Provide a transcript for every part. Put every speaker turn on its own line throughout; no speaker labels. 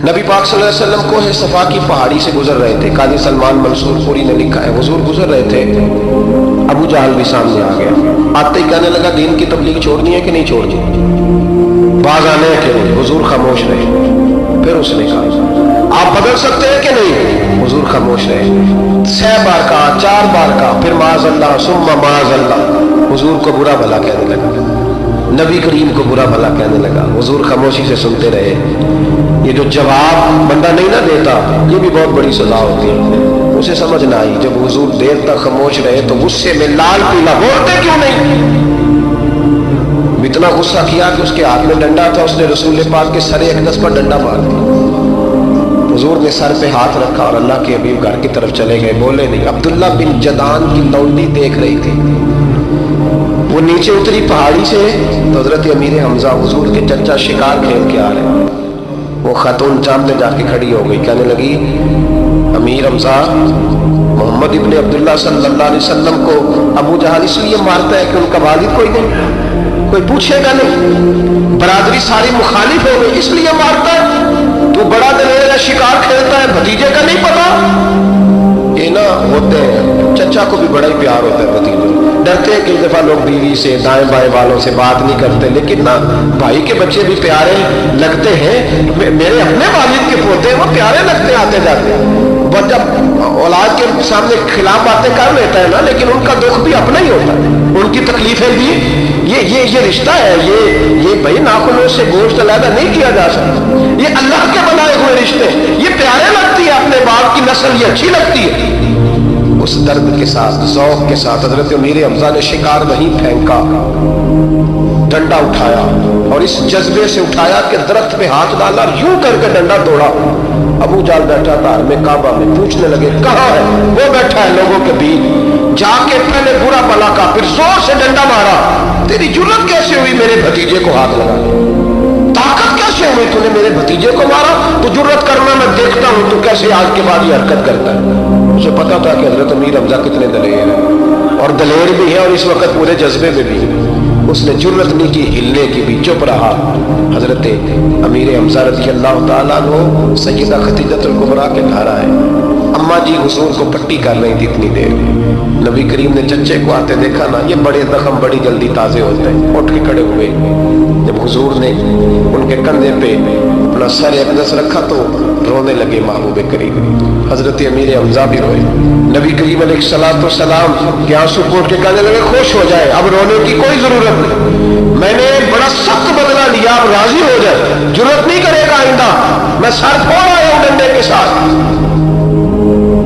نبی پاک صلی اللہ علیہ وسلم کوہ صفا کی پہاڑی سے گزر رہے تھے. قاضی سلمان منصور پوری نے لکھا ہے حضور گزر رہے تھے, ابو جہل بھی سامنے آ گیا. آتے ہی کہنے لگا دین کی تبلیغ چھوڑنی ہے کہ نہیں چھوڑنی, باز آنے ہیں کہ نہیں. حضور خاموش رہے. پھر اس نے کہا آپ بدل سکتے ہیں کہ نہیں. حضور خاموش رہے. 6 بار کہا, 4 بار کہا, پھر معاذ اللہ ثم معاذ اللہ. حضور کو برا بھلا کہنے لگا, نبی کریم کو برا بھلا کہنے لگا. حضور خاموشی سے سنتے رہے. یہ جو جواب بندہ نہیں نہ دیتا یہ بھی بہت بڑی سزا ہوتی ہے. اسے سمجھ نہ آئی. جب حضور دیر تک خاموش رہے تو غصے میں لال پیلا, بولتے کیوں نہیں. اتنا غصہ کیا کہ اس کے ہاتھ میں ڈنڈا تھا, اس نے رسول پاک کے سر اقدس پر ڈنڈا مار دیا. حضور نے سر پہ ہاتھ رکھا اور اللہ کے حبیب گھر کی طرف چلے گئے, بولے نہیں. عبداللہ بن جدان کی لونڈی دیکھ رہی تھی. وہ نیچے اتری پہاڑی سے تو حضرت امیر حمزہ حضور کے چچا شکار کھیل کے آ رہے. وہ خاتون سامنے جا کے کھڑی ہو گئی, کہنے لگی امیر حمزہ محمد ابن عبداللہ صلی اللہ علیہ وسلم کو ابو جہل اس لیے مارتا ہے کہ ان کا والد کوئی نہیں, کوئی پوچھے گا نہیں, برادری ساری مخالف ہو گئی اس لیے مارتا ہے. تو بڑا دلیر ہے, شکار کھیلتا ہے, بھتیجے کا نہیں پتا. یہ نہ ہوتے ہیں, چچا کو بھی بڑا ہی پیار ہوتا ہے بھتیجے. ڈرتے ہیں کہ دفعہ لوگ بیوی سے دائیں بائیں والوں سے بات نہیں کرتے, لیکن نہ بھائی کے بچے بھی پیارے لگتے ہیں. میرے اپنے والد کے پوتے ہیں, وہ پیارے لگتے آتے جاتے ہیں. وہ جب اولاد کے سامنے خلاف باتیں کر لیتا ہے نا, لیکن ان کا دکھ بھی اپنا ہی ہوتا ہے, ان کی تکلیفیں بھی. یہ رشتہ ہے, یہ بھائی ناخنوں سے گوشت علیحدہ نہیں کیا جا سکتا. یہ اللہ کے بنائے ہوئے رشتے, یہ پیارے لگتی ہے, اپنے باپ کی نسل یہ اچھی لگتی ہے. اس درد کے ساتھ, ذوق کے ساتھ حضرت امیر حمزہ نے شکار وہیں پھینکا, ڈنڈا اٹھایا اور اس جذبے سے اٹھایا کہ درخت پہ ہاتھ ڈالا, یوں کر کے ڈنڈا توڑا. ابو جال بیٹھا تھا میں کعبہ میں, پوچھنے لگے کہاں ہے. وہ بیٹھا ہے لوگوں کے بیچ. جا کے پہلے برا بلا کا, پھر زور سے ڈنڈا مارا. تیری جرت کیسے ہوئی میرے بھتیجے کو ہاتھ لگا, طاقت کیسے ہوئی تو نے میرے بھتیجے کو مارا. تو جرت کرنا میں دیکھتا ہوں تو کیسے آج کے بعد یہ حرکت کرتا ہے. اسے پتا تھا کہ حضرت امیر حمزہ کتنے دلیر ہیں, اور دلیر بھی ہیں اور اس وقت پورے جذبے میں بھی. اس نے جرت نہیں کی ہلنے کی بھی, چپ رہا. حضرت امیر حمزہ رضی اللہ تعالیٰ عنہ سیدہ خدیجہ الکبریٰ کے گھر آئے. اماں جی حضور کو پٹی کر رہی تھی اتنی دیر. نبی کریم نے چچے کو آتے دیکھا نا, یہ بڑے زخم بڑی جلدی تازے ہوتے ہیں. اٹھ کے کھڑے ہوئے. جب حضور نے ان کے کندھے پہ اپنا سر اقدس رکھا تو رونے لگے محبوب کریم. حضرت امیر حمزہ بھی روئے. نبی کریم علیہ الصلوۃ والسلام کے آنسو پھوٹ کے کہنے لگے خوش ہو جائے, اب رونے کی کوئی ضرورت نہیں. میں نے بڑا سخت بدلہ لیا, اب راضی ہو جائے, ضرورت نہیں کرے گا آئندہ. میں سر پھوڑ آیا ہوں ڈنڈے کے ساتھ.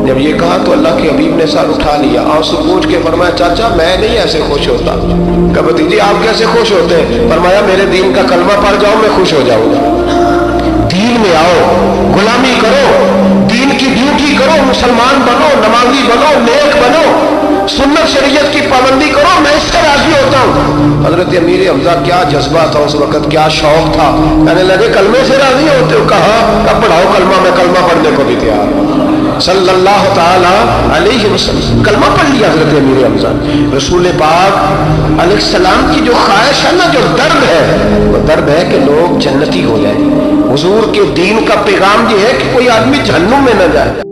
جب یہ کہا تو اللہ کے حبیب نے سر اٹھا لیا, آنسو پوچھ کے فرمایا چاچا میں نہیں ایسے خوش ہوتا. کہا بھتیجی آپ کیسے خوش ہوتے ہیں. فرمایا میرے دین کا کلمہ پڑھ جاؤ میں خوش ہو جاؤں گا. دین میں آؤ, غلامی کرو, دین کی ڈیوٹی کرو, مسلمان بنو, نمازی بنو, نیک بنو, سنت شریعت کی پابندی کرو, میں اس سے راضی ہوتا ہوں. حضرت امیر حمزہ کیا جذبہ تھا اس وقت, کیا شوق تھا. کہنے لگے کلمے سے راضی ہوتے ہو. کہا اب پڑھاؤ کلمہ, میں کلمہ پڑھنے کو بھی تیار ہوں. صلی اللہ تعالی علیہ وسلم کلمہ پڑھ لیا حضرت امیر حمزہ. رسول پاک علیہ السلام کی جو خواہش ہے نا, جو درد ہے, وہ درد ہے کہ لوگ جنتی ہو جائیں. حضور کے دین کا پیغام یہ ہے کہ کوئی آدمی جہنم میں نہ جائے.